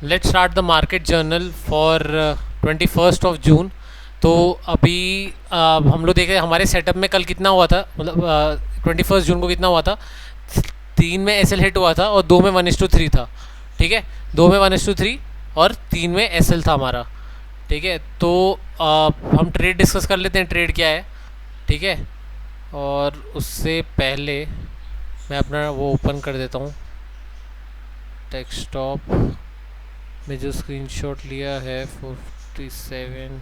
Let's start the market journal for 21 जून। तो अभी हम लोग देखें हमारे सेटअप में कल कितना हुआ था, मतलब 21 जून को कितना हुआ था। 3 में एस एल हिट हुआ था और 2 में 1:3 था। ठीक है, 2 में 1:3 और 3 में एस एल था हमारा। ठीक है, तो हम ट्रेड डिस्कस कर लेते हैं, ट्रेड क्या है। ठीक है, और उससे पहले मैं अपना वो ओपन कर देता हूँ, डेस्कटॉप में जो स्क्रीनशॉट लिया है 47।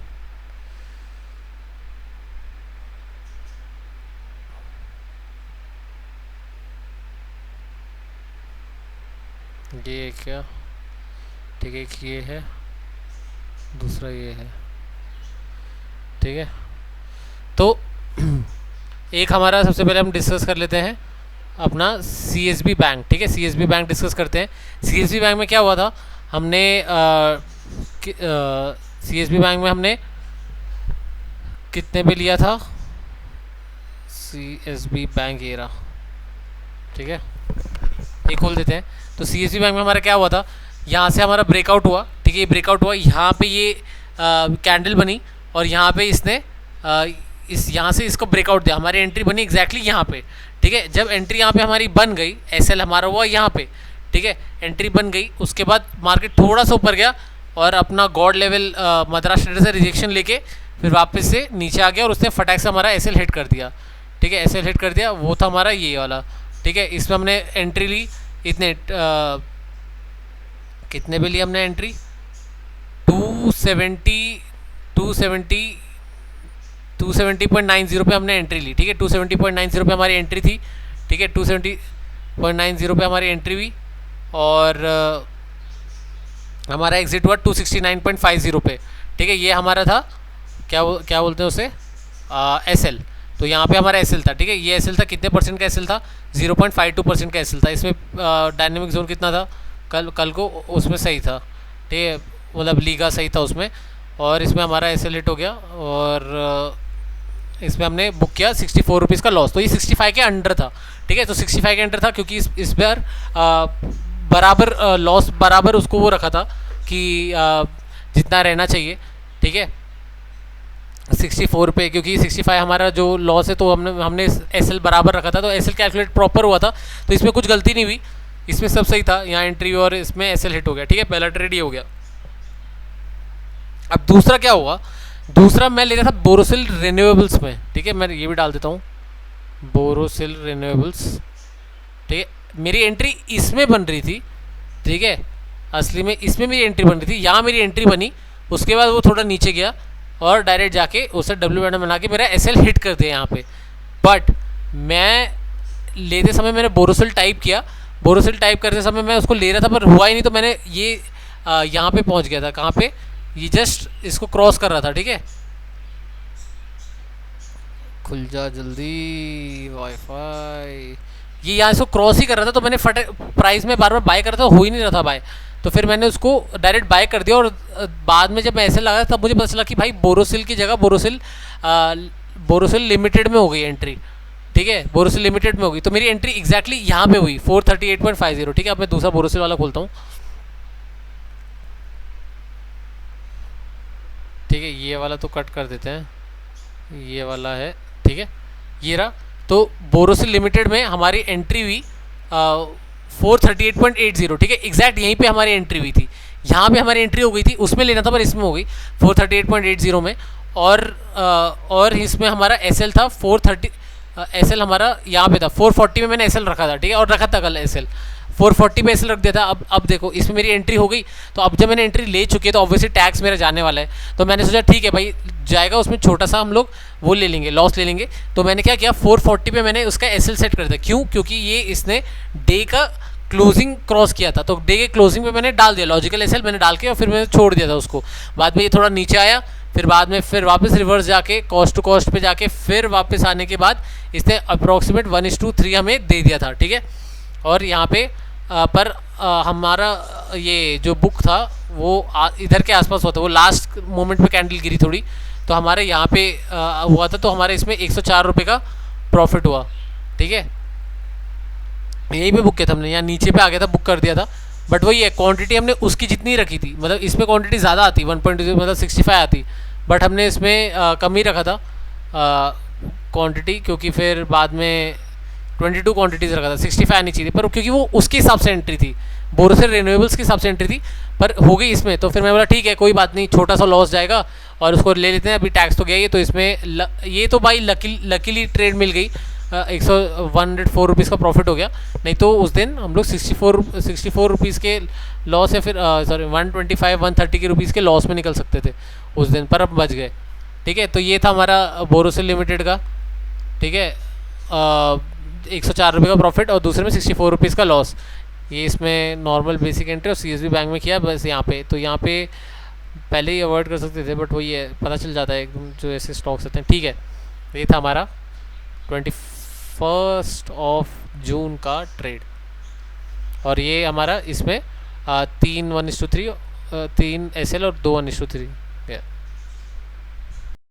ये क्या, ठीक है, एक ये है, दूसरा ये है। ठीक है, तो एक हमारा सबसे पहले हम डिस्कस कर लेते हैं अपना सीएसबी बैंक। ठीक है, सीएसबी बैंक डिस्कस करते हैं। सीएसबी बैंक में क्या हुआ था, हमने सीएसबी बैंक में हमने कितने पे लिया था, सीएसबी बैंक ये रहा। ठीक है, ये खोल देते हैं। तो सीएसबी बैंक में हमारा क्या हुआ था, यहाँ से हमारा ब्रेकआउट हुआ। ठीक है, ये ब्रेकआउट हुआ, यहाँ पे ये कैंडल बनी और यहाँ पे इसने इस यहाँ से इसको ब्रेकआउट दिया, हमारी एंट्री बनी एग्जैक्टली यहाँ पे। ठीक है, जब एंट्री यहाँ पे हमारी बन गई, एसएल हमारा हुआ यहाँ पे। ठीक है, एंट्री बन गई, उसके बाद मार्केट थोड़ा सा ऊपर गया और अपना गॉड लेवल मद्रास ट्रेडर से रिजेक्शन लेके फिर वापस से नीचे आ गया और उसने फटाक से हमारा एसएल हिट कर दिया। ठीक है, एसएल हिट कर दिया, वो था हमारा ये वाला। ठीक है, इसमें हमने एंट्री ली, इतने कितने पे ली हमने एंट्री, 270.90 पे हमने एंट्री ली। ठीक है, 270.90 पे हमारी एंट्री थी। ठीक है, 270.90 पे हमारी एंट्री हुई और हमारा एग्जिट हुआ 269.50 पे। ठीक है, ये हमारा था, क्या बोलते हैं उसे, एस एल। तो यहाँ पे हमारा एस एल था। ठीक है, ये एस एल था, कितने परसेंट का एस एल था, 0.52% का एस एल था। इसमें डायनेमिक जोन कितना था, कल को उसमें सही था। ठीक है, मतलब लीगा सही था उसमें, और इसमें हमारा एस एल हिट हो गया और इसमें हमने बुक किया 64 रुपीज़ का लॉस। तो ये 65 के अंडर था। ठीक है, तो 65 के अंडर था क्योंकि इस बार बराबर लॉस बराबर उसको वो रखा था कि जितना रहना चाहिए। ठीक है, 64 पे, क्योंकि 65 हमारा जो लॉस है, तो हमने एस एल बराबर रखा था, तो एस एल कैलकुलेट प्रॉपर हुआ था, तो इसमें कुछ गलती नहीं हुई, इसमें सब सही था। यहाँ एंट्री और इसमें एस एल हिट हो गया। ठीक है, पहला ट्रेड ये हो गया। अब दूसरा क्या हुआ, दूसरा मैं ले रहा था बोरोसिल रिन्यूएबल्स में। ठीक है, मैं ये भी डाल देता हूँ, बोरोसिल रिन्यूएबल्स। ठीक है, मेरी एंट्री इसमें बन रही थी। ठीक है, असली में इसमें मेरी एंट्री बन रही थी, यहाँ मेरी एंट्री बनी, उसके बाद वो थोड़ा नीचे गया और डायरेक्ट जाके उसे डब्ल्यू पैटर्न बना के मेरा एस एल हिट कर दिया यहाँ पे। बट मैं लेते समय मैंने बोरोसिल टाइप किया, बोरोसिल टाइप करते समय मैं उसको ले रहा था पर हुआ ही नहीं, तो मैंने ये यहाँ पे पहुँच गया था, कहाँ पे, ये जस्ट इसको क्रॉस कर रहा था। ठीक है, खुल जा जल्दी वाईफाई, ये यहाँ इसको क्रॉस ही कर रहा था, तो मैंने प्राइस में बार बार बाय कर रहा था, हो ही नहीं रहा था बाय, तो फिर मैंने उसको डायरेक्ट बाय कर दिया। और बाद में जब मैं ऐसे लगा तब मुझे पता चला कि भाई बोरोसिल की जगह बोरोसिल लिमिटेड में हो गई एंट्री। ठीक है, बोरोसिल लिमिटेड में हो गई, तो मेरी एंट्री एग्जैक्टली यहाँ पे हुई 438.50। ठीक है, अब मैं दूसरा बोरोसिल वाला खोलता हूँ। ठीक है, ये वाला तो कट कर देते हैं, ये वाला है। ठीक है, ये रहा। तो बोरोसिल लिमिटेड में हमारी एंट्री हुई 438.80। ठीक है, एग्जैक्ट यहीं पे हमारी एंट्री हुई थी, यहाँ पे हमारी एंट्री हो गई थी, उसमें लेना था पर इसमें हो गई 438.80 में। और इसमें हमारा एस एल था 430, एस एल हमारा यहाँ पे था 440 में मैंने एस एल रखा था। ठीक है, और रखा था कल एस एल 440 पे एस एल रख दिया था। अब देखो इसमें मेरी एंट्री हो गई, तो अब जब मैंने एंट्री ले चुकी है तो ऑब्वियसली टैक्स मेरा जाने वाला है, तो मैंने सोचा ठीक है भाई जाएगा, उसमें छोटा सा हम लोग वो ले लेंगे, लॉस ले लेंगे। तो मैंने क्या किया, 440 पे मैंने उसका एस एल सेट कर दिया। क्यों, क्योंकि ये इसने डे का क्लोजिंग क्रॉस किया था, तो डे के क्लोजिंग पे मैंने डाल दिया लॉजिकल एस एल मैंने डाल के, और फिर मैंने छोड़ दिया था उसको। बाद में ये थोड़ा नीचे आया, फिर बाद में फिर वापस रिवर्स जाके कॉस्ट टू कॉस्ट पे जाके फिर वापस आने के बाद इसने अप्रॉक्सीमेट 1:3 हमें दे दिया था। ठीक है, और यहाँ पे पर हमारा ये जो बुक था वो इधर के आसपास हुआ था, वो लास्ट मोमेंट पे कैंडल गिरी थोड़ी, तो हमारे यहाँ पे हुआ था, तो हमारे इसमें 104 रुपये का प्रॉफिट हुआ। ठीक है, यहीं पे बुक किया था हमने, यहाँ नीचे पे आ गया था, बुक कर दिया था। बट वही है, क्वांटिटी हमने उसकी जितनी रखी थी, मतलब इसमें क्वांटिटी ज़्यादा आती 1.2 मतलब 65 आती, बट हमने इसमें कम ही रखा था क्वांटिटी, क्योंकि फिर बाद में 22 क्वांटिटीज़ रखा था, 65 आनी चाहिए पर क्योंकि वो उसके हिसाब से एंट्री थी, बोरोसिल रिन्यूएबल्स के हिसाब से एंट्री थी, पर हो गई इसमें। तो फिर मैं बोला ठीक है कोई बात नहीं, छोटा सा लॉस जाएगा और उसको ले लेते हैं, अभी टैक्स तो गया ही, तो इसमें ये तो भाई लकीली ट्रेड मिल गई, 104 रुपीज़ का प्रॉफिट हो गया, नहीं तो उस दिन हम लोग 64 रुपीज़ के लॉस या फिर सॉरी 125 130 के रुपीज़ के लॉस में निकल सकते थे उस दिन, पर अब बच गए। ठीक है, तो ये था हमारा बोरोसिल लिमिटेड का। ठीक है, 104 रुपये का प्रॉफिट और दूसरे में 64 रुपीज़ का लॉस। ये इसमें नॉर्मल बेसिक एंट्री और CSB बैंक में किया बस। यहाँ पे तो यहाँ पे पहले ही अवॉइड कर सकते थे, बट वही है, पता चल जाता है एकदम जो ऐसे स्टॉक्स होते हैं। ठीक है, ये था हमारा 21 जून का ट्रेड, और ये हमारा इसमें 3 1:3 3 SL और 2 1:3।